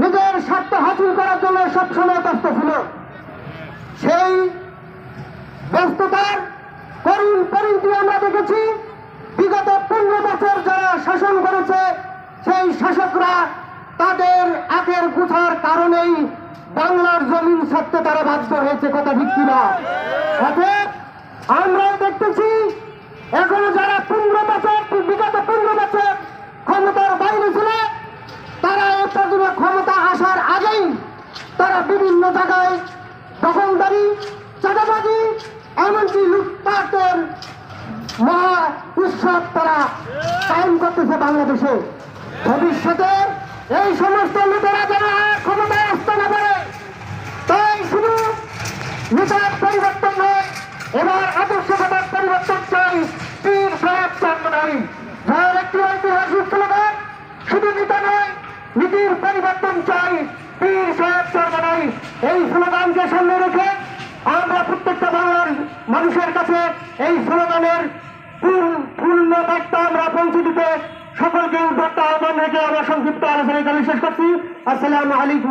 নিজের স্বার্থ হাসিল করার জন্য সবসময় ব্যস্ত ছিল। সেই ব্যস্ততার করুণ পরিণতি আমরা দেখেছি। বিগত 15 বছর যারা শাসন করেছে সেই শাসকরা তাদের আখের গুছার কারণেই বাংলার জমিন ছাড়তে তারা বাধ্য হয়েছে, কথা ঠিক কিনা? অতএব আমরাও দেখতেছি এখনো যারা 15 বছর বিগত 15 বছর ক্ষমতার বাইরে ছিল, তারা এই পর্যন্ত ক্ষমতা আসার আগেই তারা বিভিন্ন জায়গায় দখলদারি, চাঁদাবাজি, এমনকি লুটপাটের মহা উৎসব তারা কায়েম করতেছে বাংলাদেশে। ভবিষ্যতে এই সমস্ত নেতারা যারা ক্ষমতায় আসতে না পারে, তাই শুধু নেতার পরিবর্তন নয়, এবার আদর্শগত পরিবর্তন চাই। পীর সাহেব চান্দনাই যার একটি ঐতিহাসিক স্লোগান, শুধু নেতা নয়, নীতির পরিবর্তন চাই, পীর সাহেব চান্দনাই। এই স্লোগানকে সামনে রেখে আমরা প্রত্যেকটা বাংলার মানুষের কাছে এই স্লোগানের পূর্ণ বার্তা আমরা পৌঁছে দিতে সকলকে উদ্যোক্তা আহ্বান রেখে আমরা সংক্ষিপ্ত আলোচনা শেষ করছি। আসসালামু আলাইকুম।